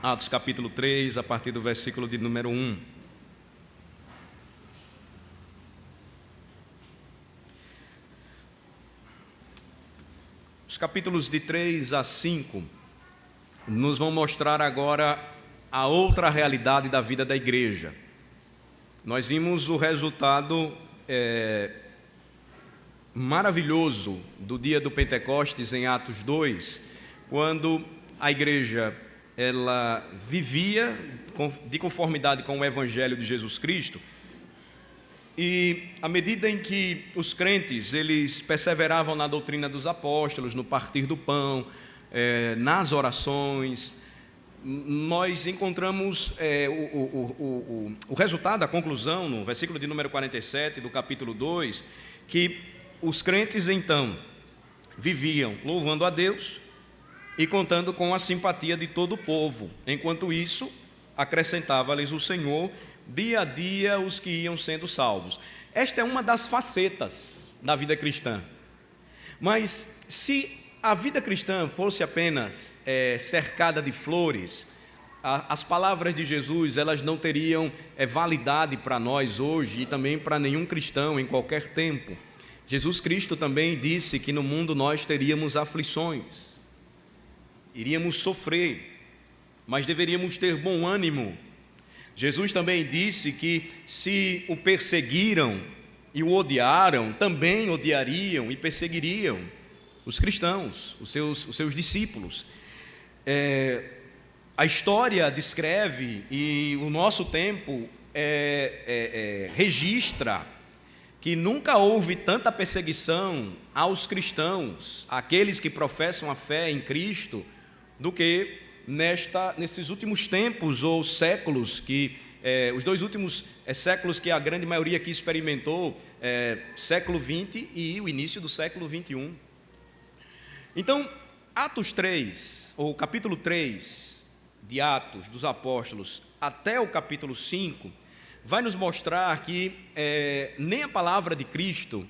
Atos capítulo 3, a partir do versículo de número 1. Os capítulos de 3 a 5 nos vão mostrar agora a outra realidade da vida da igreja. Nós vimos o resultado maravilhoso do dia do Pentecostes em Atos 2, quando a igreja ela vivia de conformidade com o Evangelho de Jesus Cristo, e à medida em que os crentes eles perseveravam na doutrina dos apóstolos, no partir do pão, nas orações, nós encontramos o resultado, a conclusão, no versículo de número 47 do capítulo 2, que os crentes então viviam louvando a Deus e contando com a simpatia de todo o povo. Enquanto isso, acrescentava-lhes o Senhor dia a dia os que iam sendo salvos. Esta é uma das facetas da vida cristã. Mas se a vida cristã fosse apenas cercada de flores, as palavras de Jesus elas não teriam validade para nós hoje e também para nenhum cristão em qualquer tempo. Jesus Cristo também disse que no mundo nós teríamos aflições, iríamos sofrer, mas deveríamos ter bom ânimo. Jesus também disse que se o perseguiram e o odiaram, também odiariam e perseguiriam os cristãos, os seus discípulos. A história descreve, e o nosso tempo registra, que nunca houve tanta perseguição aos cristãos, àqueles que professam a fé em Cristo, do que nesses últimos tempos ou séculos, os dois últimos séculos que a grande maioria aqui experimentou, século XX e o início do século XXI. Então, Atos 3, ou capítulo 3 de Atos dos Apóstolos, até o capítulo 5, vai nos mostrar que nem a palavra de Cristo,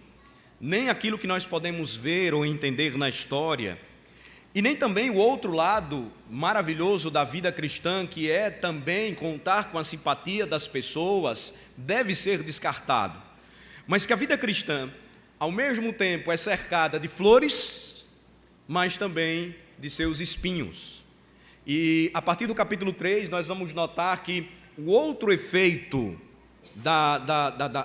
nem aquilo que nós podemos ver ou entender na história, e nem também o outro lado maravilhoso da vida cristã, que é também contar com a simpatia das pessoas, deve ser descartado. Mas que a vida cristã, ao mesmo tempo, é cercada de flores, mas também de seus espinhos. E a partir do capítulo 3, nós vamos notar que o outro efeito,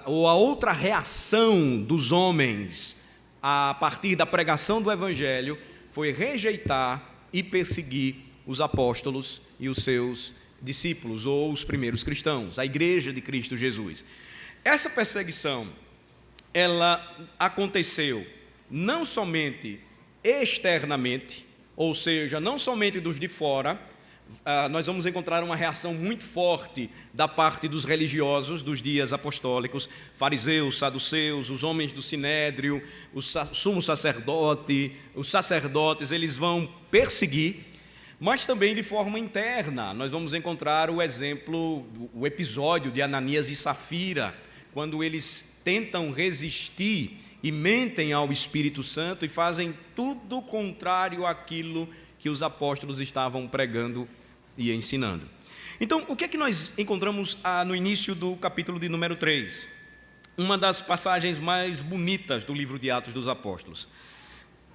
ou a outra reação dos homens a partir da pregação do Evangelho, foi rejeitar e perseguir os apóstolos e os seus discípulos, ou os primeiros cristãos, a igreja de Cristo Jesus. Essa perseguição, ela aconteceu não somente externamente, ou seja, não somente dos de fora. Nós vamos encontrar uma reação muito forte da parte dos religiosos dos dias apostólicos, fariseus, saduceus, os homens do sinédrio, o sumo sacerdote, os sacerdotes, eles vão perseguir, mas também de forma interna. Nós vamos encontrar o episódio de Ananias e Safira, quando eles tentam resistir e mentem ao Espírito Santo e fazem tudo contrário àquilo que os apóstolos estavam pregando e ensinando. Então, o que é que nós encontramos no início do capítulo de número 3? Uma das passagens mais bonitas do livro de Atos dos Apóstolos.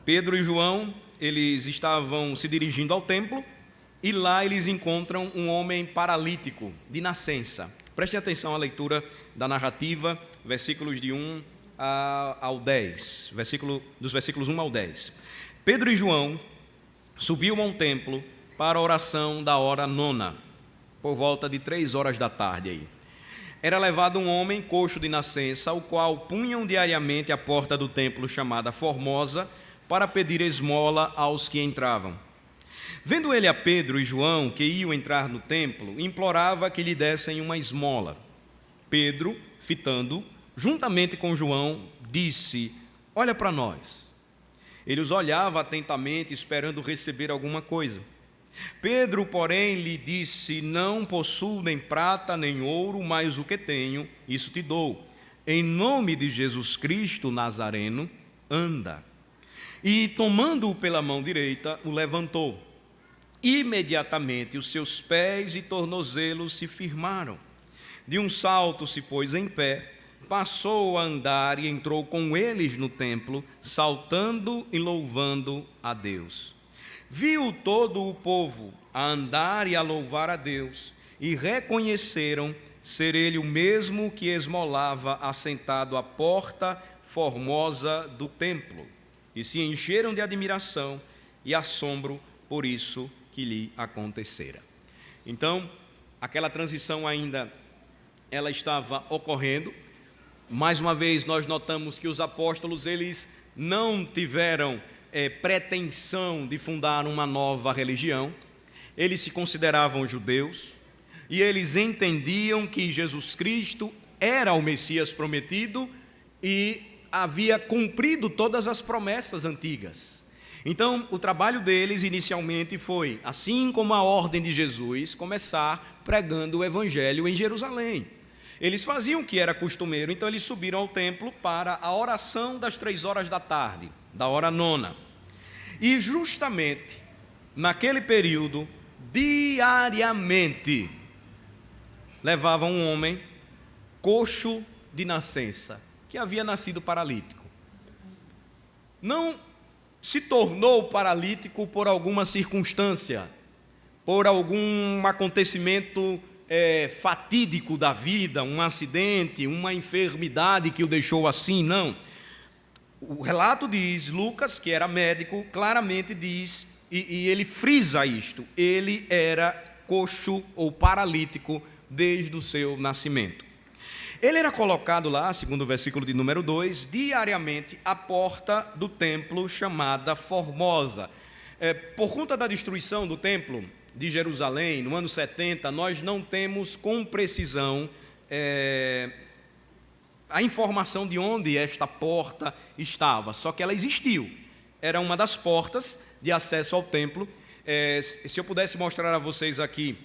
Pedro e João, eles estavam se dirigindo ao templo, e lá eles encontram um homem paralítico, de nascença. Prestem atenção à leitura da narrativa, versículos de 1 ao 10, dos versículos 1 ao 10. Pedro e João subiu a um templo para a oração da hora 9, por volta de 3 horas da tarde. Aí. Era levado um homem coxo de nascença, o qual punham diariamente à porta do templo chamada Formosa, para pedir esmola aos que entravam. Vendo ele a Pedro e João, que iam entrar no templo, implorava que lhe dessem uma esmola. Pedro, fitando, juntamente com João, disse: olha para nós. Ele os olhava atentamente, esperando receber alguma coisa. Pedro, porém, lhe disse: não possuo nem prata nem ouro, mas o que tenho, isso te dou. Em nome de Jesus Cristo Nazareno, anda. E, tomando-o pela mão direita, o levantou. Imediatamente os seus pés e tornozelos se firmaram. De um salto se pôs em pé, passou a andar e entrou com eles no templo, saltando e louvando a Deus. Viu todo o povo a andar e a louvar a Deus, e reconheceram ser ele o mesmo que esmolava assentado à porta formosa do templo, e se encheram de admiração e assombro por isso que lhe acontecera. Então, aquela transição ainda ela estava ocorrendo. Mais uma vez nós notamos que os apóstolos eles não tiveram pretensão de fundar uma nova religião. Eles se consideravam judeus e eles entendiam que Jesus Cristo era o Messias prometido e havia cumprido todas as promessas antigas. Então, o trabalho deles inicialmente foi, assim como a ordem de Jesus, começar pregando o evangelho em Jerusalém. Eles faziam o que era costumeiro, então eles subiram ao templo para a oração das 3 horas da tarde, da hora nona. E justamente naquele período, diariamente, levava um homem coxo de nascença, que havia nascido paralítico. Não se tornou paralítico por alguma circunstância, por algum acontecimento fatídico da vida, um acidente, uma enfermidade que o deixou assim, não. O relato diz, Lucas, que era médico, claramente diz, e ele frisa isto, ele era coxo ou paralítico desde o seu nascimento. Ele era colocado lá, segundo o versículo de número 2, diariamente à porta do templo chamada Formosa. Por conta da destruição do templo de Jerusalém, no ano 70, nós não temos com precisão a informação de onde esta porta estava, só que ela existiu. Era uma das portas de acesso ao templo. Se eu pudesse mostrar a vocês aqui,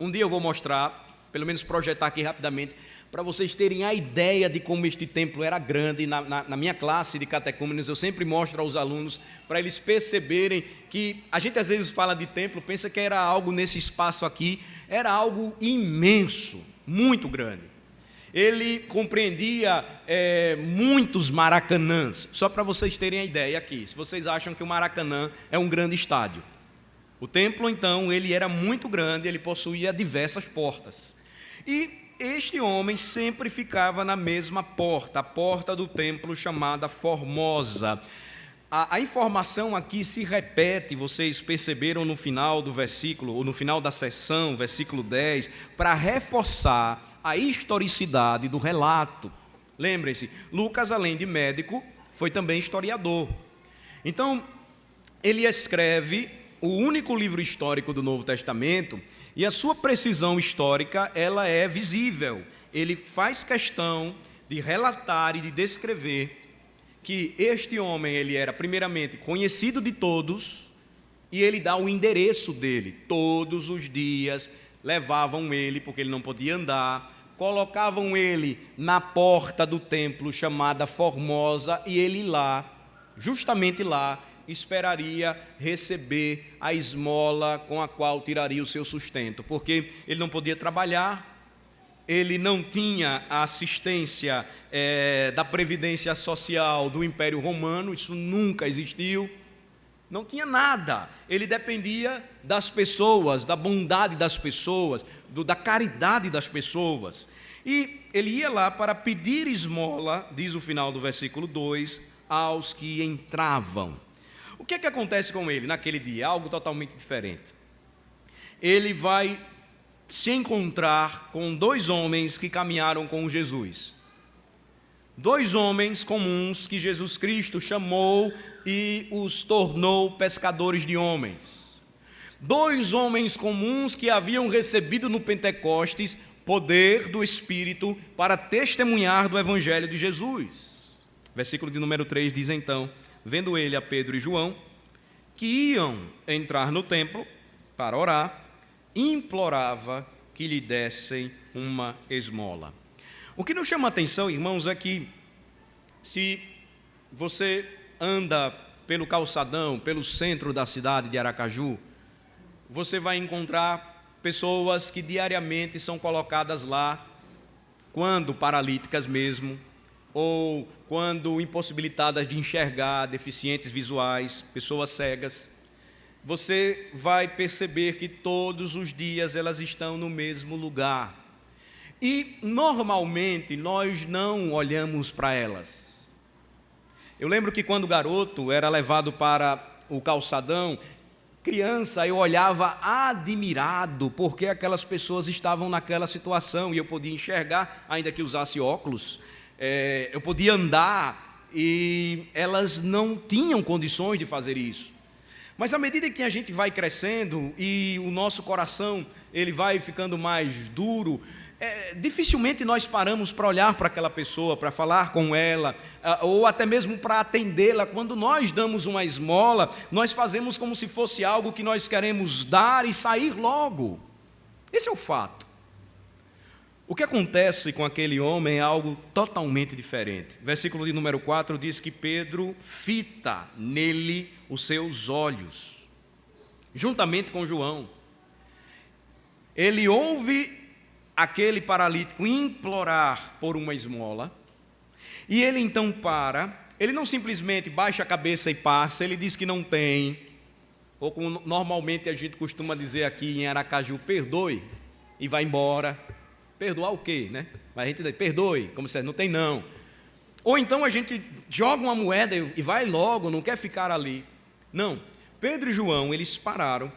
um dia eu vou mostrar, pelo menos projetar aqui rapidamente, para vocês terem a ideia de como este templo era grande. Na minha classe de catecúmenos, eu sempre mostro aos alunos, para eles perceberem que a gente às vezes fala de templo, pensa que era algo nesse espaço aqui, era algo imenso, muito grande. Ele compreendia muitos maracanãs, só para vocês terem a ideia aqui, se vocês acham que o Maracanã é um grande estádio. O templo, então, ele era muito grande, ele possuía diversas portas. E este homem sempre ficava na mesma porta, a porta do templo chamada Formosa. A informação aqui se repete, vocês perceberam no final do versículo, ou no final da sessão, versículo 10, para reforçar a historicidade do relato. Lembrem-se, Lucas, além de médico, foi também historiador. Então, ele escreve o único livro histórico do Novo Testamento, e a sua precisão histórica, ela é visível. Ele faz questão de relatar e de descrever que este homem, ele era primeiramente conhecido de todos, e ele dá o endereço dele. Todos os dias levavam ele, porque ele não podia andar, colocavam ele na porta do templo chamada Formosa, e ele lá, justamente lá, esperaria receber a esmola com a qual tiraria o seu sustento, porque ele não podia trabalhar, ele não tinha a assistência da Previdência Social do Império Romano, isso nunca existiu, não tinha nada, ele dependia das pessoas, da bondade das pessoas, da caridade das pessoas, e ele ia lá para pedir esmola, diz o final do versículo 2, aos que entravam. O que é que acontece com ele naquele dia? Algo totalmente diferente. Ele vai se encontrar com 2 homens que caminharam com Jesus. 2 homens comuns que Jesus Cristo chamou e os tornou pescadores de homens. 2 homens comuns que haviam recebido no Pentecostes poder do Espírito para testemunhar do Evangelho de Jesus. Versículo de número 3 diz então: vendo ele a Pedro e João, que iam entrar no templo para orar, implorava que lhe dessem uma esmola. O que nos chama a atenção, irmãos, é que se você anda pelo calçadão, pelo centro da cidade de Aracaju, você vai encontrar pessoas que diariamente são colocadas lá, quando paralíticas mesmo, ou quando impossibilitadas de enxergar, deficientes visuais, pessoas cegas. Você vai perceber que todos os dias elas estão no mesmo lugar. E normalmente nós não olhamos para elas. Eu lembro que quando garoto era levado para o calçadão, criança, eu olhava admirado porque aquelas pessoas estavam naquela situação e eu podia enxergar, ainda que usasse óculos, eu podia andar e elas não tinham condições de fazer isso. Mas à medida que a gente vai crescendo e o nosso coração ele vai ficando mais duro, dificilmente nós paramos para olhar para aquela pessoa, para falar com ela, ou até mesmo para atendê-la. Quando nós damos uma esmola, nós fazemos como se fosse algo que nós queremos dar e sair logo. Esse é o fato. O que acontece com aquele homem é algo totalmente diferente. Versículo de número 4 diz que Pedro fita nele os seus olhos, juntamente com João. Ele ouve aquele paralítico implorar por uma esmola, e ele então para, ele não simplesmente baixa a cabeça e passa, ele diz que não tem, ou como normalmente a gente costuma dizer aqui em Aracaju, perdoe, e vai embora. Perdoar o quê, né? Mas a gente diz, perdoe, como se não tem não. Ou então a gente joga uma moeda e vai logo, não quer ficar ali. Não, Pedro e João, eles pararam,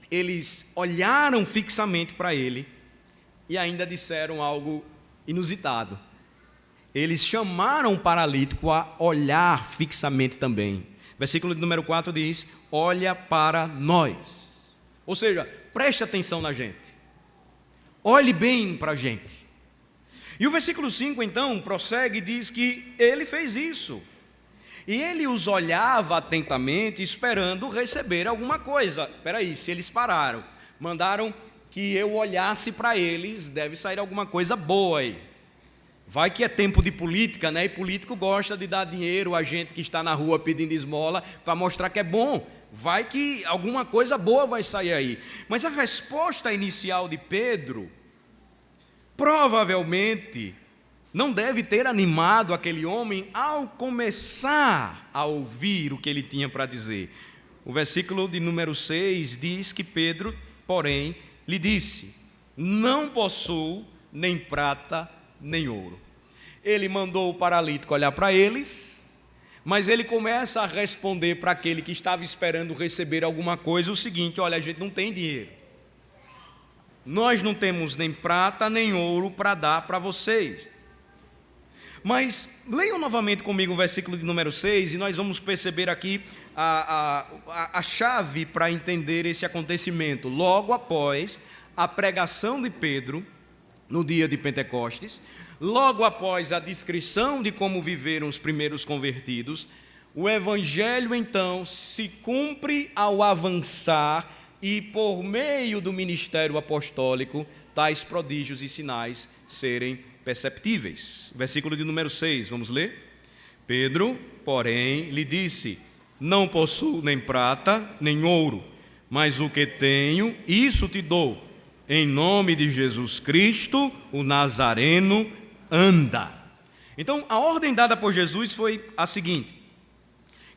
eles olharam fixamente para ele e ainda disseram algo inusitado. Eles chamaram o paralítico a olhar fixamente também. Versículo de número 4 diz, olha para nós. Ou seja, preste atenção na gente. Olhe bem para a gente. E o versículo 5 então prossegue e diz que ele fez isso. E ele os olhava atentamente, esperando receber alguma coisa. Espera aí, se eles pararam, mandaram que eu olhasse para eles, deve sair alguma coisa boa aí. Vai que é tempo de política, né? E político gosta de dar dinheiro a gente que está na rua pedindo esmola para mostrar que é bom. Vai que alguma coisa boa vai sair aí. Mas a resposta inicial de Pedro provavelmente não deve ter animado aquele homem ao começar a ouvir o que ele tinha para dizer. O versículo de número 6 diz que Pedro, porém, lhe disse, não possuo nem prata nem ouro. Ele mandou o paralítico olhar para eles, mas ele começa a responder para aquele que estava esperando receber alguma coisa o seguinte: olha, a gente não tem dinheiro, nós não temos nem prata nem ouro para dar para vocês. Mas leiam novamente comigo o versículo de número 6 e nós vamos perceber aqui a chave para entender esse acontecimento. Logo após a pregação de Pedro, no dia de Pentecostes, logo após a descrição de como viveram os primeiros convertidos, o evangelho então se cumpre ao avançar e por meio do ministério apostólico, tais prodígios e sinais serem perceptíveis. Versículo de número 6, vamos ler? Pedro, porém, lhe disse, não possuo nem prata, nem ouro, mas o que tenho, isso te dou. Em nome de Jesus Cristo, o Nazareno, anda. Então, a ordem dada por Jesus foi a seguinte,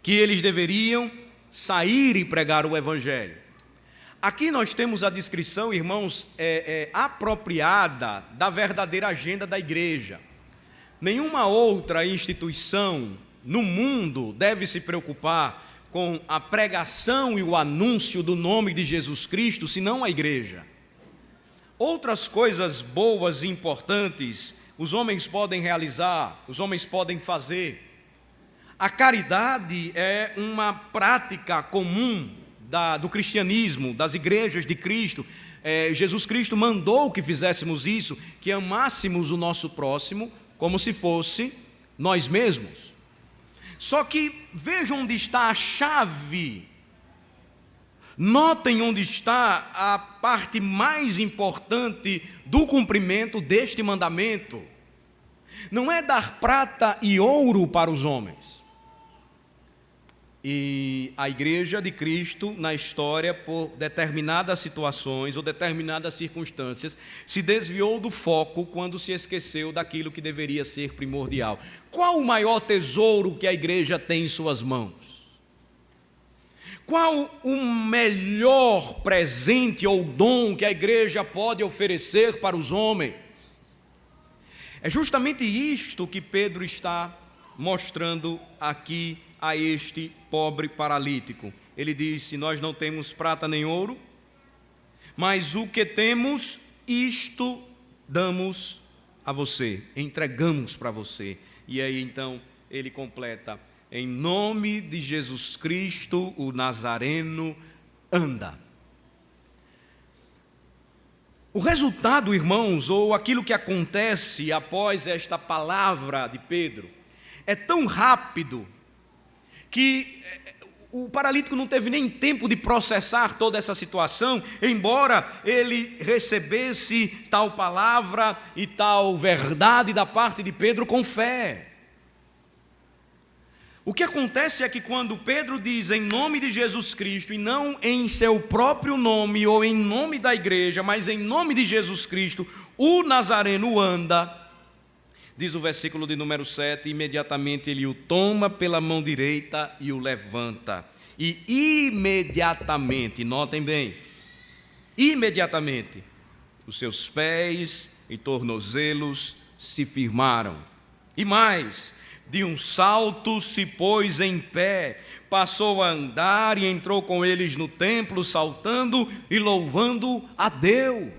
que eles deveriam sair e pregar o evangelho. Aqui nós temos a descrição, irmãos, apropriada da verdadeira agenda da igreja. Nenhuma outra instituição no mundo deve se preocupar com a pregação e o anúncio do nome de Jesus Cristo, senão a igreja. Outras coisas boas e importantes os homens podem realizar, os homens podem fazer. A caridade é uma prática comum do cristianismo, das igrejas de Cristo. Jesus Cristo mandou que fizéssemos isso, que amássemos o nosso próximo como se fosse nós mesmos. Só que vejam onde está a chave. Notem onde está a parte mais importante do cumprimento deste mandamento. Não é dar prata e ouro para os homens. E a igreja de Cristo, na história, por determinadas situações ou determinadas circunstâncias, se desviou do foco quando se esqueceu daquilo que deveria ser primordial. Qual o maior tesouro que a igreja tem em suas mãos? Qual o melhor presente ou dom que a igreja pode oferecer para os homens? É justamente isto que Pedro está mostrando aqui a este pobre paralítico. Ele disse: nós não temos prata nem ouro, mas o que temos, isto damos a você, entregamos para você. E aí então ele completa: em nome de Jesus Cristo, o Nazareno, anda. O resultado, irmãos, ou aquilo que acontece após esta palavra de Pedro, é tão rápido que o paralítico não teve nem tempo de processar toda essa situação, embora ele recebesse tal palavra e tal verdade da parte de Pedro com fé. O que acontece é que quando Pedro diz em nome de Jesus Cristo, e não em seu próprio nome ou em nome da igreja, mas em nome de Jesus Cristo, o Nazareno anda, diz o versículo de número 7, imediatamente ele o toma pela mão direita e o levanta. E imediatamente, notem bem, imediatamente, os seus pés e tornozelos se firmaram. E mais, de um salto se pôs em pé, passou a andar e entrou com eles no templo, saltando e louvando a Deus.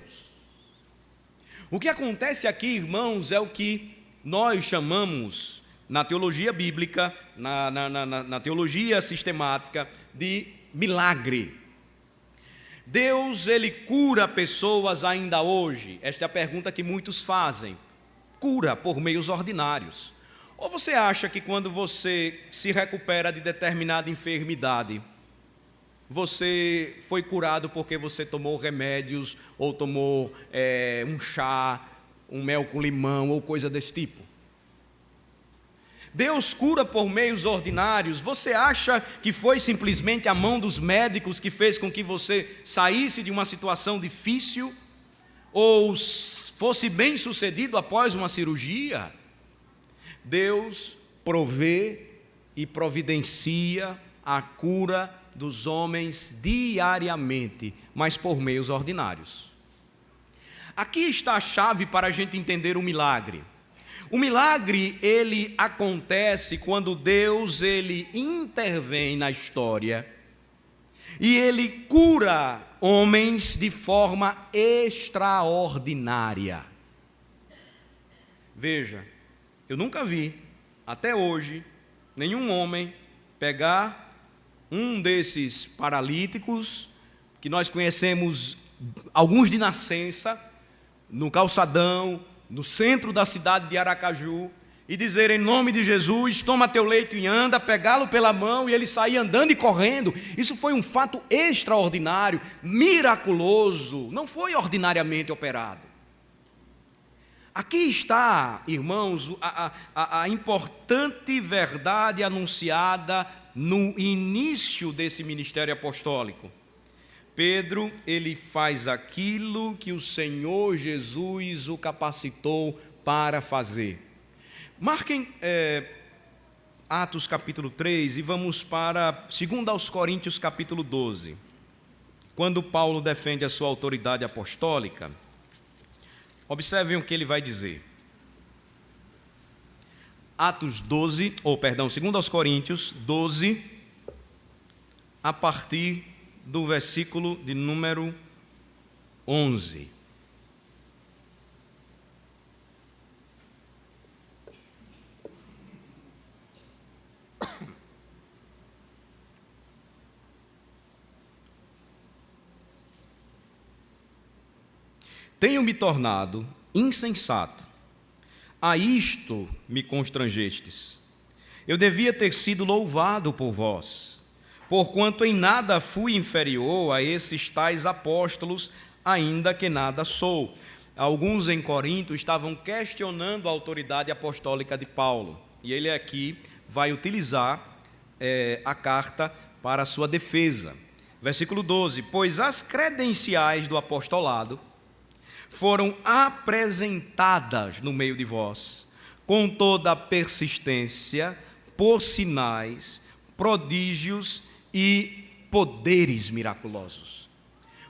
O que acontece aqui, irmãos, é o que nós chamamos, na teologia bíblica, na teologia sistemática, de milagre. Deus, ele cura pessoas ainda hoje? Esta é a pergunta que muitos fazem. Cura por meios ordinários. Ou você acha que quando você se recupera de determinada enfermidade, você foi curado porque você tomou remédios, ou tomou um chá, um mel com limão, ou coisa desse tipo? Deus cura por meios ordinários. Você acha que foi simplesmente a mão dos médicos que fez com que você saísse de uma situação difícil, ou fosse bem sucedido após uma cirurgia? Deus provê e providencia a cura dos homens diariamente, mas por meios ordinários. Aqui está a chave para a gente entender o milagre. O milagre, ele acontece quando Deus, ele intervém na história e ele cura homens de forma extraordinária. Veja, eu nunca vi, até hoje, nenhum homem pegar um desses paralíticos, que nós conhecemos alguns de nascença, no calçadão, no centro da cidade de Aracaju, e dizer em nome de Jesus, toma teu leito e anda, pegá-lo pela mão e ele sair andando e correndo. Isso foi um fato extraordinário, miraculoso, não foi ordinariamente operado. Aqui está, irmãos, a importante verdade anunciada no início desse ministério apostólico. Pedro, ele faz aquilo que o Senhor Jesus o capacitou para fazer. Marquem Atos capítulo 3 e vamos para 2 Coríntios capítulo 12. Quando Paulo defende a sua autoridade apostólica, observem o que ele vai dizer. Atos 12, 2 Coríntios 12, a partir do versículo de número 11. Tenho-me tornado insensato, a isto me constrangestes. Eu devia ter sido louvado por vós, porquanto em nada fui inferior a esses tais apóstolos, ainda que nada sou. Alguns em Corinto estavam questionando a autoridade apostólica de Paulo, e ele aqui vai utilizar a carta para a sua defesa. Versículo 12: pois as credenciais do apostolado foram apresentadas no meio de vós, com toda a persistência, por sinais, prodígios e poderes miraculosos.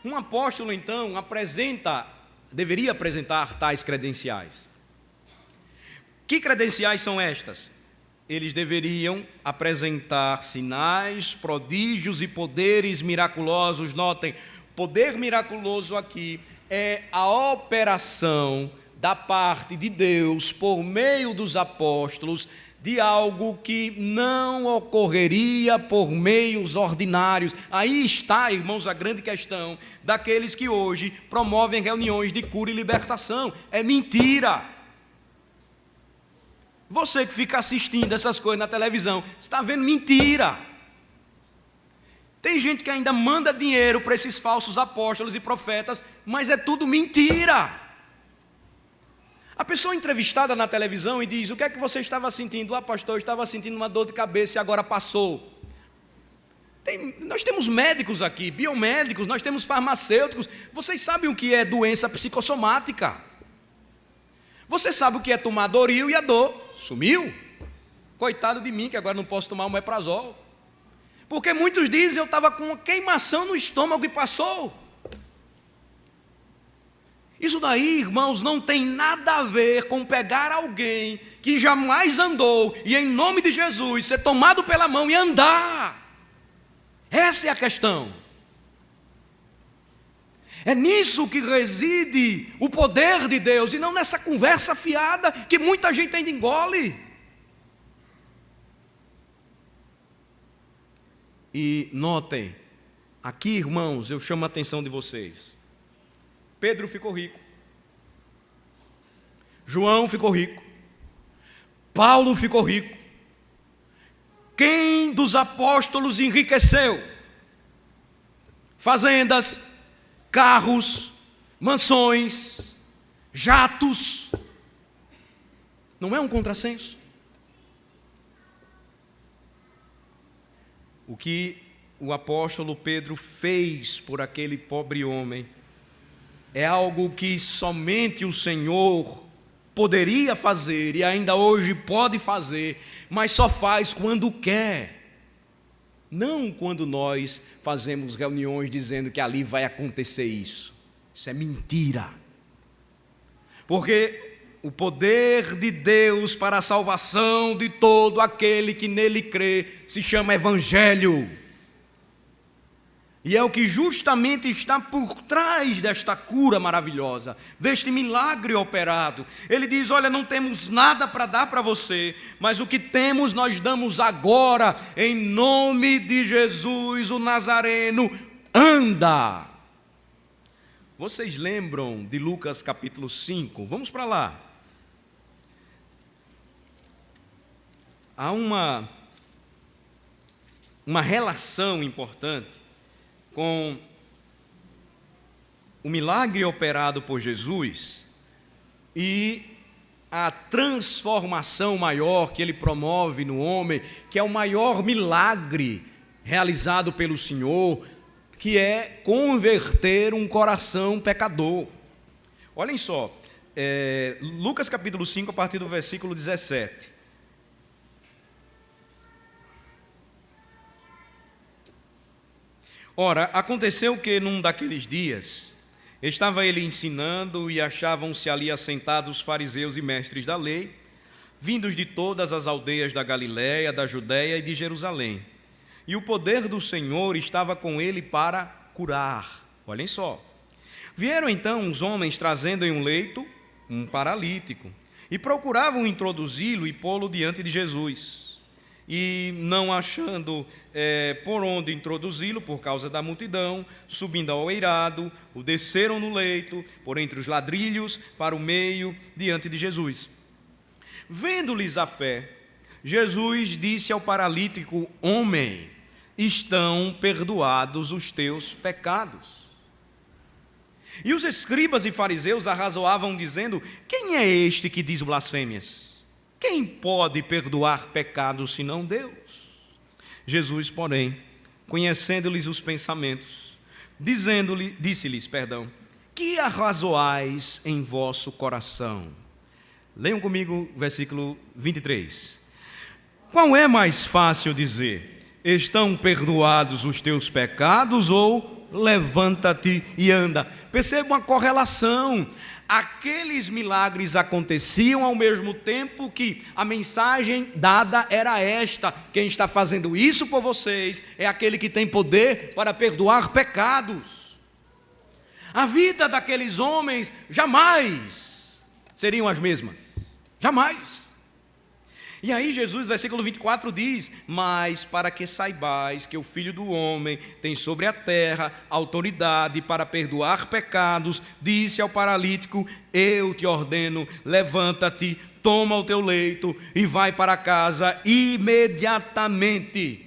Um apóstolo, então, deveria apresentar tais credenciais. Que credenciais são estas? Eles deveriam apresentar sinais, prodígios e poderes miraculosos. Notem, poder miraculoso aqui é a operação da parte de Deus, por meio dos apóstolos, de algo que não ocorreria por meios ordinários. Aí está, irmãos, a grande questão daqueles que hoje promovem reuniões de cura e libertação. É mentira. Você que fica assistindo essas coisas na televisão, você está vendo mentira. Tem gente que ainda manda dinheiro para esses falsos apóstolos e profetas, mas é tudo mentira. A pessoa entrevistada na televisão e diz: o que é que você estava sentindo? Ah, pastor, eu estava sentindo uma dor de cabeça e agora passou. Nós temos médicos aqui, biomédicos, nós temos farmacêuticos. Vocês sabem o que é doença psicossomática? Você sabe o que é tomar Doril e a dor sumiu? Coitado de mim, que agora não posso tomar omeprazol. Porque muitos dizem: eu estava com uma queimação no estômago e passou. Isso daí, irmãos, não tem nada a ver com pegar alguém que jamais andou e, em nome de Jesus, ser tomado pela mão e andar. Essa é a questão. É nisso que reside o poder de Deus, e não nessa conversa fiada que muita gente ainda engole. E notem, aqui, irmãos, eu chamo a atenção de vocês. Pedro ficou rico, João ficou rico, Paulo ficou rico. Quem dos apóstolos enriqueceu? Fazendas, carros, mansões, jatos. Não é um contrassenso? O que o apóstolo Pedro fez por aquele pobre homem é algo que somente o Senhor poderia fazer e ainda hoje pode fazer, mas só faz quando quer. Não quando nós fazemos reuniões dizendo que ali vai acontecer isso. Isso é mentira. Porque o poder de Deus para a salvação de todo aquele que nele crê se chama Evangelho. E é o que justamente está por trás desta cura maravilhosa, deste milagre operado. Ele diz: olha, não temos nada para dar para você, mas o que temos nós damos agora, em nome de Jesus o Nazareno, anda. Vocês lembram de Lucas capítulo 5? Vamos para lá. Há uma relação importante com o milagre operado por Jesus e a transformação maior que ele promove no homem, que é o maior milagre realizado pelo Senhor, que é converter um coração pecador. Olhem só, Lucas capítulo 5, a partir do versículo 17. Ora, aconteceu que num daqueles dias, estava ele ensinando e achavam-se ali assentados fariseus e mestres da lei, vindos de todas as aldeias da Galiléia, da Judéia e de Jerusalém. E o poder do Senhor estava com ele para curar. Olhem só. Vieram então uns homens trazendo em um leito um paralítico e procuravam introduzi-lo e pô-lo diante de Jesus. E não achando por onde introduzi-lo por causa da multidão, subindo ao eirado, o desceram no leito, por entre os ladrilhos, para o meio, diante de Jesus. Vendo-lhes a fé, Jesus disse ao paralítico: homem, estão perdoados os teus pecados. E os escribas e fariseus arrazoavam, dizendo: quem é este que diz blasfêmias? Quem pode perdoar pecados senão Deus? Jesus, porém, conhecendo-lhes os pensamentos, disse-lhes, que arrazoais em vosso coração? Leiam comigo o versículo 23. Qual é mais fácil dizer: estão perdoados os teus pecados, ou levanta-te e anda? Perceba uma correlação. Aqueles milagres aconteciam ao mesmo tempo que a mensagem dada era esta: quem está fazendo isso por vocês é aquele que tem poder para perdoar pecados. A vida daqueles homens jamais seriam as mesmas, jamais. E aí Jesus, versículo 24 diz: mas para que saibais que o Filho do Homem tem sobre a terra autoridade para perdoar pecados, disse ao paralítico: eu te ordeno, levanta-te, toma o teu leito e vai para casa imediatamente.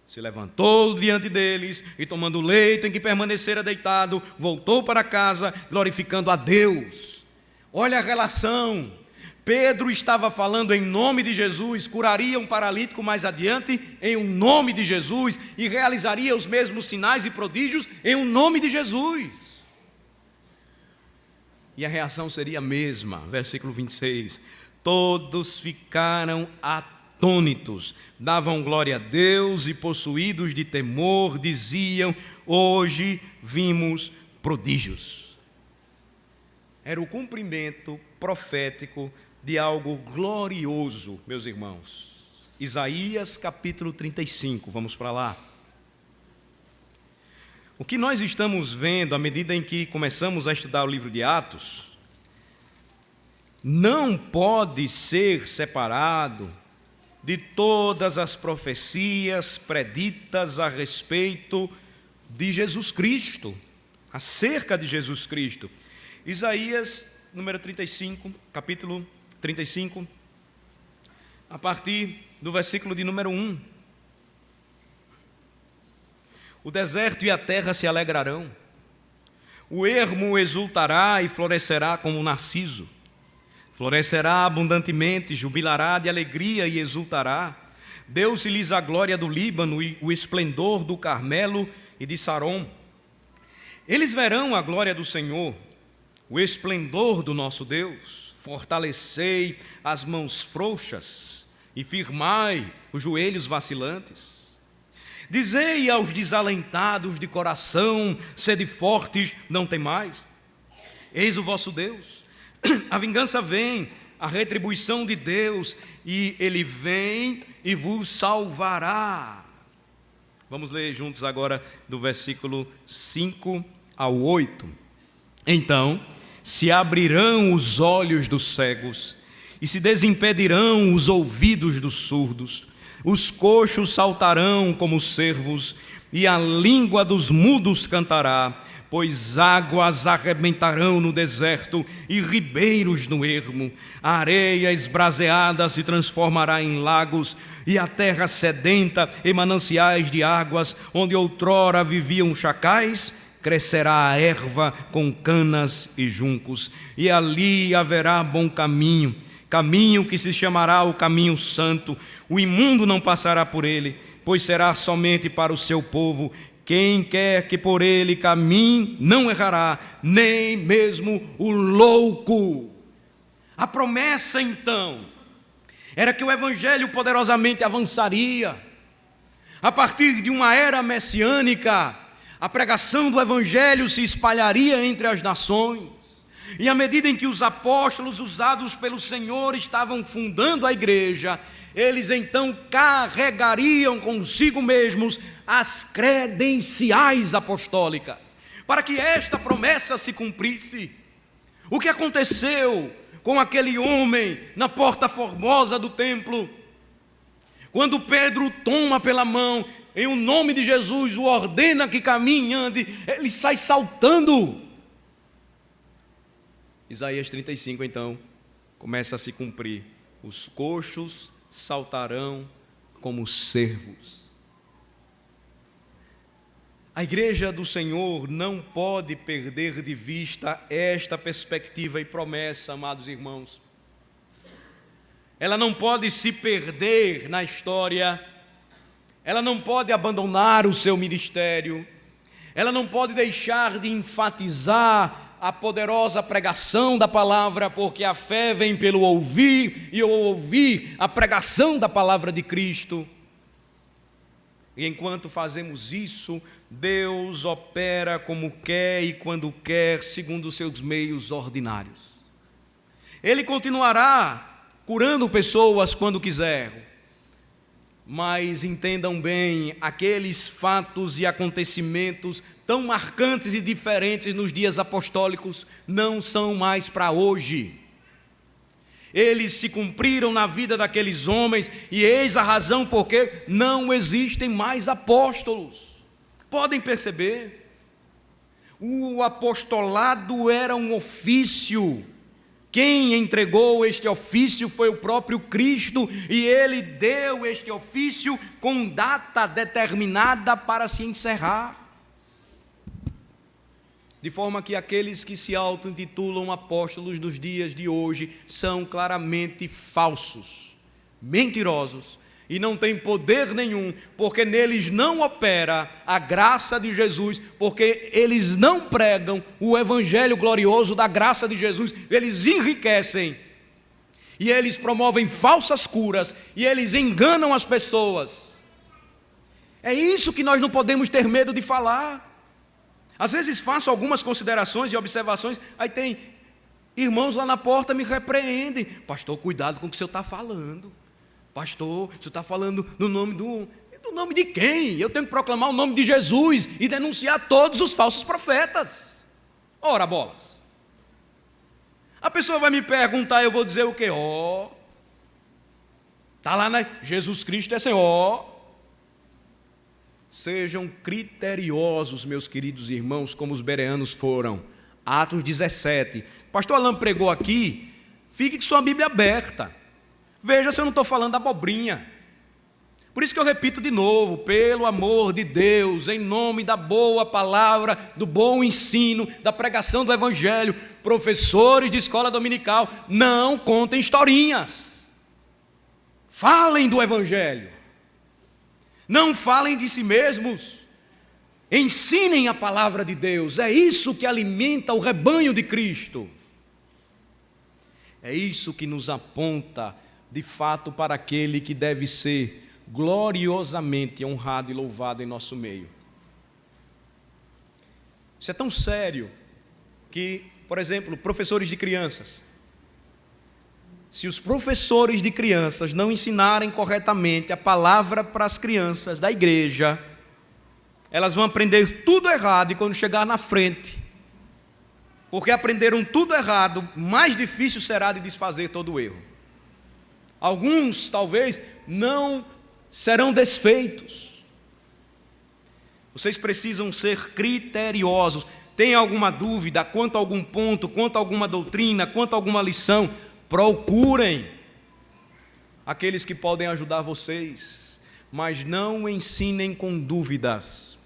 Se levantou diante deles e, tomando o leito em que permanecera deitado, voltou para casa, glorificando a Deus. Olha a relação. Pedro estava falando em nome de Jesus, curaria um paralítico mais adiante em um nome de Jesus e realizaria os mesmos sinais e prodígios em um nome de Jesus. E a reação seria a mesma, versículo 26. Todos ficaram atônitos, davam glória a Deus e, possuídos de temor, diziam: hoje vimos prodígios. Era o cumprimento profético de algo glorioso, meus irmãos. Isaías capítulo 35, vamos para lá. O que nós estamos vendo à medida em que começamos a estudar o livro de Atos não pode ser separado de todas as profecias preditas a respeito de Jesus Cristo, acerca de Jesus Cristo. Isaías número 35, capítulo 35, a partir do versículo de número 1. O deserto e a terra se alegrarão, o ermo exultará e florescerá como um narciso, florescerá abundantemente, jubilará de alegria e exultará. Deu-se-lhes a glória do Líbano e o esplendor do Carmelo e de Sarom. Eles verão a glória do Senhor, o esplendor do nosso Deus. Fortalecei as mãos frouxas e firmai os joelhos vacilantes. Dizei aos desalentados de coração: sede fortes, não temais. Eis o vosso Deus. A vingança vem, a retribuição de Deus, e Ele vem e vos salvará. Vamos ler juntos agora do versículo 5 ao 8. Então se abrirão os olhos dos cegos e se desimpedirão os ouvidos dos surdos. Os coxos saltarão como cervos e a língua dos mudos cantará, pois águas arrebentarão no deserto e ribeiros no ermo. A areia esbraseada se transformará em lagos e a terra sedenta em mananciais de águas, onde outrora viviam chacais. Crescerá a erva com canas e juncos, e ali haverá bom caminho, caminho que se chamará o caminho santo. O imundo não passará por ele, pois será somente para o seu povo. Quem quer que por ele caminhe não errará, nem mesmo o louco. A promessa então era que o evangelho poderosamente avançaria. A partir de uma era messiânica, a pregação do evangelho se espalharia entre as nações, e à medida em que os apóstolos usados pelo Senhor estavam fundando a igreja, eles então carregariam consigo mesmos as credenciais apostólicas, para que esta promessa se cumprisse. O que aconteceu com aquele homem na porta formosa do templo? Quando Pedro toma pela mão, em o nome de Jesus, o ordena que caminhe e ande, ele sai saltando. Isaías 35, então, começa a se cumprir. Os coxos saltarão como cervos. A igreja do Senhor não pode perder de vista esta perspectiva e promessa, amados irmãos. Ela não pode se perder na história ela não pode abandonar o seu ministério, ela não pode deixar de enfatizar a poderosa pregação da palavra, porque a fé vem pelo ouvir, e ao ouvir a pregação da palavra de Cristo. E enquanto fazemos isso, Deus opera como quer e quando quer, segundo os seus meios ordinários. Ele continuará curando pessoas quando quiser, mas entendam bem, aqueles fatos e acontecimentos tão marcantes e diferentes nos dias apostólicos não são mais para hoje. Eles se cumpriram na vida daqueles homens, e eis a razão porque não existem mais apóstolos. Podem perceber? O apostolado era um ofício. Quem entregou este ofício foi o próprio Cristo, e Ele deu este ofício com data determinada para se encerrar. De forma que aqueles que se auto-intitulam apóstolos dos dias de hoje são claramente falsos, mentirosos, e não têm poder nenhum, porque neles não opera a graça de Jesus, porque eles não pregam o evangelho glorioso da graça de Jesus. Eles enriquecem, e eles promovem falsas curas, e eles enganam as pessoas. É isso que nós não podemos ter medo de falar. Às vezes faço algumas considerações e observações, aí tem irmãos lá na porta me repreendem: pastor, cuidado com o que o senhor está falando. Pastor, o senhor está falando no nome do nome de quem? Eu tenho que proclamar o nome de Jesus e denunciar todos os falsos profetas. Ora, bolas. A pessoa vai me perguntar, eu vou dizer o quê? Está lá, né? Jesus Cristo é Senhor. Sejam criteriosos, meus queridos irmãos, como os bereanos foram. Atos 17. Pastor Alain pregou aqui, fique com sua Bíblia aberta. Veja se eu não estou falando abobrinha. Por isso que eu repito de novo: pelo amor de Deus, em nome da boa palavra, do bom ensino, da pregação do Evangelho, professores de escola dominical, não contem historinhas. Falem do Evangelho. Não falem de si mesmos, ensinem a palavra de Deus. É isso que alimenta o rebanho de Cristo. É isso que nos aponta, de fato, para aquele que deve ser gloriosamente honrado e louvado em nosso meio. Isso é tão sério que, por exemplo, professores de crianças, se os professores de crianças não ensinarem corretamente a palavra para as crianças da igreja, elas vão aprender tudo errado, e quando chegar na frente, porque aprenderam tudo errado, mais difícil será de desfazer todo o erro. Alguns, talvez, não serão desfeitos. Vocês precisam ser criteriosos. Tem alguma dúvida quanto a algum ponto, quanto a alguma doutrina, quanto a alguma lição? Procurem aqueles que podem ajudar vocês, mas não ensinem com dúvidas.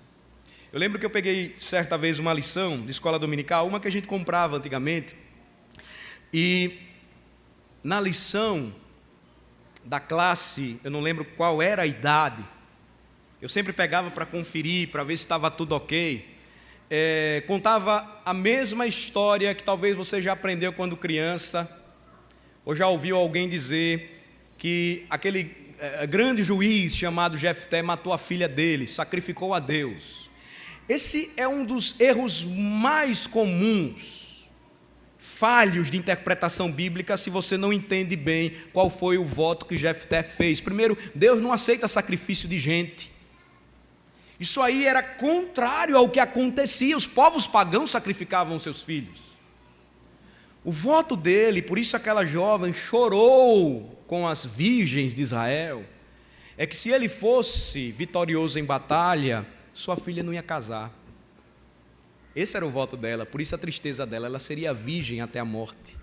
Eu lembro que eu peguei certa vez uma lição de escola dominical, uma que a gente comprava antigamente, e na lição da classe, eu não lembro qual era a idade, eu sempre pegava para conferir, para ver se estava tudo ok, contava a mesma história que talvez você já aprendeu quando criança, ou já ouviu alguém dizer que aquele grande juiz chamado Jefté matou a filha dele, sacrificou a Deus. Esse é um dos erros mais comuns, falhos de interpretação bíblica, se você não entende bem qual foi o voto que Jefté fez. Primeiro, Deus não aceita sacrifício de gente. Isso aí era contrário ao que acontecia, os povos pagãos sacrificavam seus filhos. O voto dele, por isso aquela jovem chorou com as virgens de Israel, é que se ele fosse vitorioso em batalha, sua filha não ia casar. Esse era o voto dela, por isso a tristeza dela, ela seria virgem até a morte.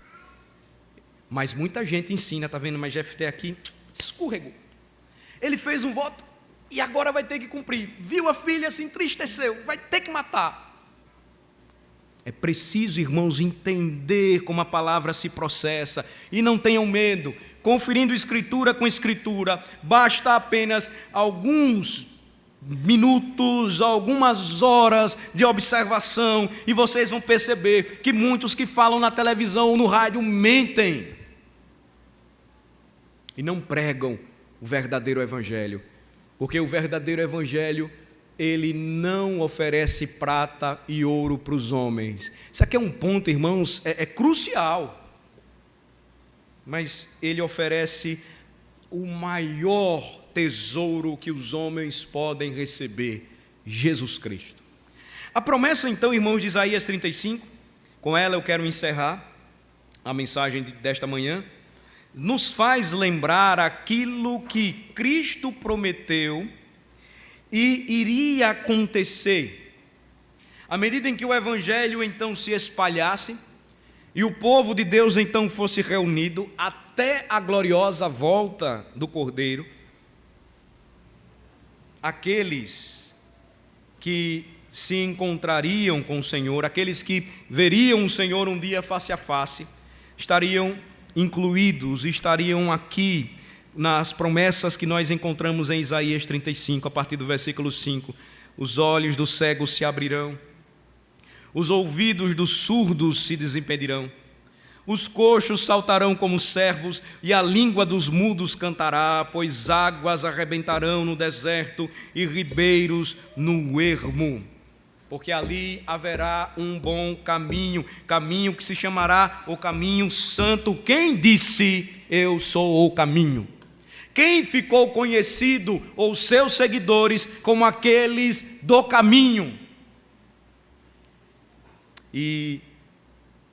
Mas muita gente ensina, está vendo, mas Jefté aqui escorregou. Ele fez um voto e agora vai ter que cumprir. Viu a filha, se entristeceu, vai ter que matar. É preciso, irmãos, entender como a palavra se processa, e não tenham medo, conferindo escritura com escritura, basta apenas alguns minutos, algumas horas de observação, e vocês vão perceber que muitos que falam na televisão ou no rádio mentem e não pregam o verdadeiro evangelho, porque o verdadeiro evangelho, ele não oferece prata e ouro para os homens. Isso aqui é um ponto, irmãos, é crucial, mas ele oferece o maior tesouro que os homens podem receber, Jesus Cristo. A promessa então, irmãos, de Isaías 35, com ela eu quero encerrar a mensagem desta manhã, nos faz lembrar aquilo que Cristo prometeu e iria acontecer, à medida em que o Evangelho então se espalhasse, e o povo de Deus então fosse reunido até a gloriosa volta do Cordeiro. Aqueles que se encontrariam com o Senhor, aqueles que veriam o Senhor um dia face a face, estariam incluídos, estariam aqui nas promessas que nós encontramos em Isaías 35, a partir do versículo 5. Os olhos dos cegos se abrirão, os ouvidos dos surdos se desimpedirão, os coxos saltarão como servos, e a língua dos mudos cantará, pois águas arrebentarão no deserto e ribeiros no ermo. Porque ali haverá um bom caminho, caminho que se chamará o caminho santo. Quem disse, eu sou o caminho? Quem ficou conhecido, ou seus seguidores, como aqueles do caminho? E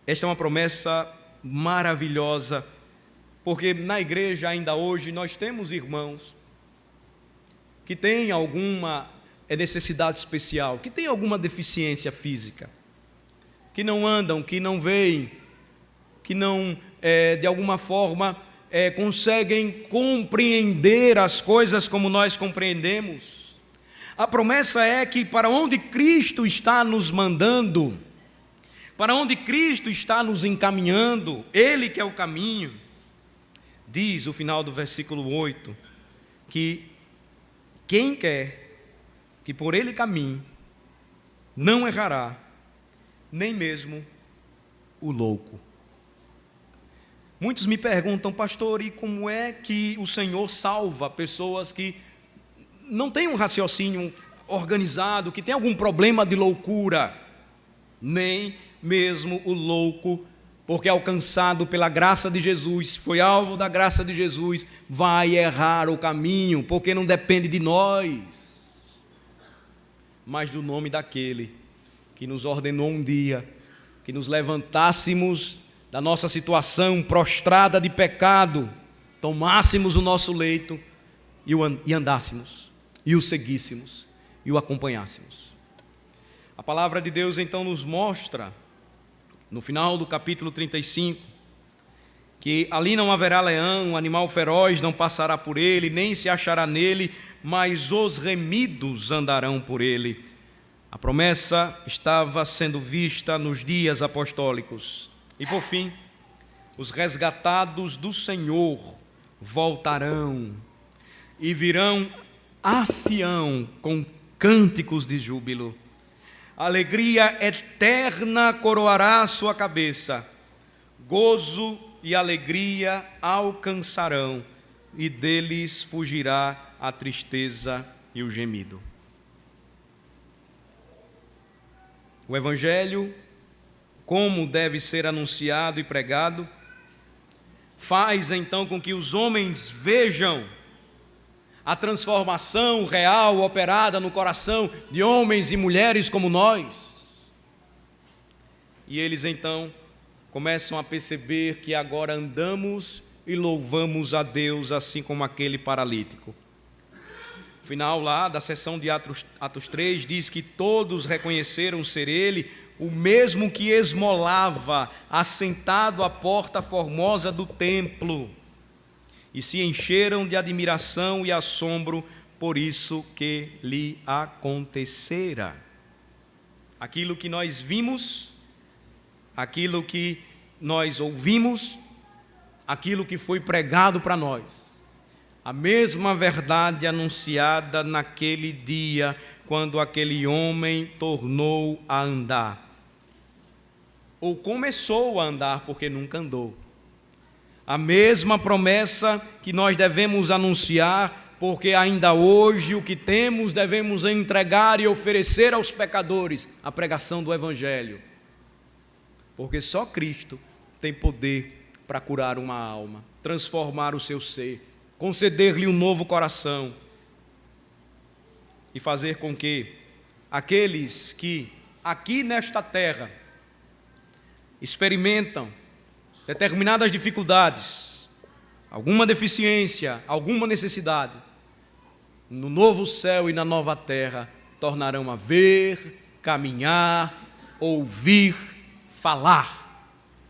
esta é uma promessa maravilhosa, porque na igreja ainda hoje nós temos irmãos que têm alguma necessidade especial, que têm alguma deficiência física, que não andam, que não veem, que não, de alguma forma, conseguem compreender as coisas como nós compreendemos. A promessa é que para onde Cristo está nos mandando, para onde Cristo está nos encaminhando, Ele que é o caminho, diz o final do versículo 8, que quem quer que por Ele caminhe, não errará, nem mesmo o louco. Muitos me perguntam, pastor, e como é que o Senhor salva pessoas que não têm um raciocínio organizado, que têm algum problema de loucura? Nem mesmo o louco, porque alcançado pela graça de Jesus, foi alvo da graça de Jesus, vai errar o caminho, porque não depende de nós, mas do nome daquele que nos ordenou um dia, que nos levantássemos da nossa situação prostrada de pecado, tomássemos o nosso leito e andássemos, e o seguíssemos, e o acompanhássemos. A palavra de Deus então nos mostra, no final do capítulo 35, que ali não haverá leão, animal feroz não passará por ele, nem se achará nele, mas os remidos andarão por ele. A promessa estava sendo vista nos dias apostólicos. E por fim, os resgatados do Senhor voltarão e virão a Sião com cânticos de júbilo. Alegria eterna coroará a sua cabeça, gozo e alegria alcançarão, e deles fugirá a tristeza e o gemido. O Evangelho, como deve ser anunciado e pregado, faz então com que os homens vejam a transformação real operada no coração de homens e mulheres como nós. E eles então começam a perceber que agora andamos e louvamos a Deus, assim como aquele paralítico. O final lá da sessão de Atos 3 diz que todos reconheceram ser ele o mesmo que esmolava, assentado à porta formosa do templo, e se encheram de admiração e assombro por isso que lhe acontecera. Aquilo que nós vimos, aquilo que nós ouvimos, aquilo que foi pregado para nós, a mesma verdade anunciada naquele dia, quando aquele homem tornou a andar. Ou começou a andar, porque nunca andou. A mesma promessa que nós devemos anunciar, porque ainda hoje o que temos devemos entregar e oferecer aos pecadores, a pregação do Evangelho. Porque só Cristo tem poder para curar uma alma, transformar o seu ser, conceder-lhe um novo coração e fazer com que aqueles que aqui nesta terra experimentam determinadas dificuldades, alguma deficiência, alguma necessidade, no novo céu e na nova terra tornarão a ver, caminhar, ouvir, falar.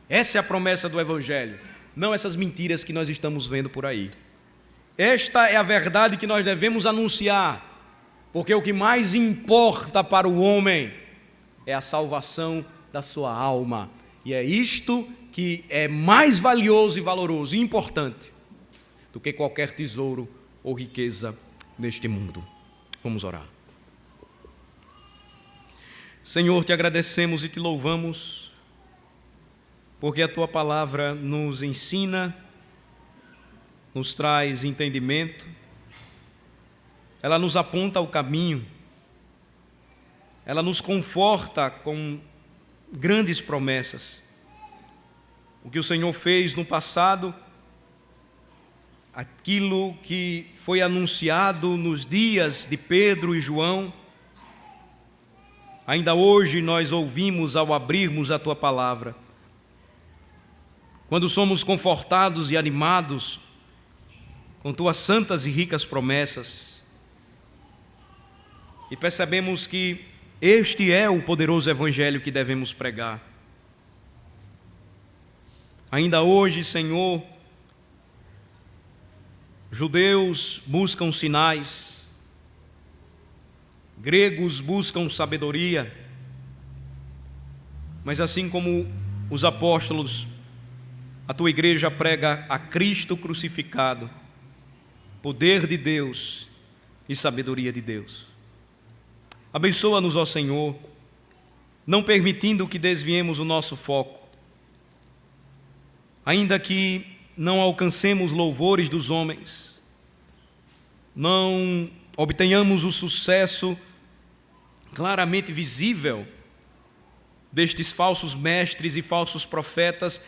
Essa é a promessa do Evangelho, não essas mentiras que nós estamos vendo por aí. Esta é a verdade que nós devemos anunciar, porque o que mais importa para o homem é a salvação da sua alma. E é isto que é mais valioso e valoroso e importante do que qualquer tesouro ou riqueza neste mundo. Vamos orar. Senhor, te agradecemos e te louvamos, porque a tua palavra nos ensina, nos traz entendimento, ela nos aponta o caminho, ela nos conforta com grandes promessas. O que o Senhor fez no passado, aquilo que foi anunciado nos dias de Pedro e João, ainda hoje nós ouvimos ao abrirmos a tua palavra. Quando somos confortados e animados com tuas santas e ricas promessas, e percebemos que este é o poderoso Evangelho que devemos pregar. Ainda hoje, Senhor, judeus buscam sinais, gregos buscam sabedoria, mas assim como os apóstolos, a tua igreja prega a Cristo crucificado, poder de Deus e sabedoria de Deus. Abençoa-nos, ó Senhor, não permitindo que desviemos o nosso foco, ainda que não alcancemos louvores dos homens, não obtenhamos o sucesso claramente visível destes falsos mestres e falsos profetas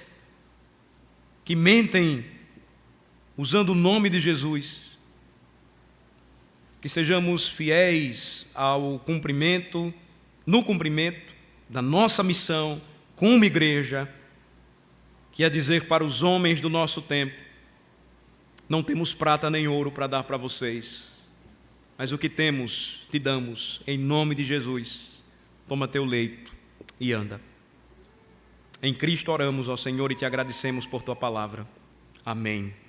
que mentem usando o nome de Jesus. Que sejamos fiéis ao cumprimento, no cumprimento da nossa missão como igreja, que é dizer para os homens do nosso tempo: não temos prata nem ouro para dar para vocês, mas o que temos te damos, em nome de Jesus. Toma teu leito e anda. Em Cristo oramos, ó Senhor, e te agradecemos por tua palavra. Amém.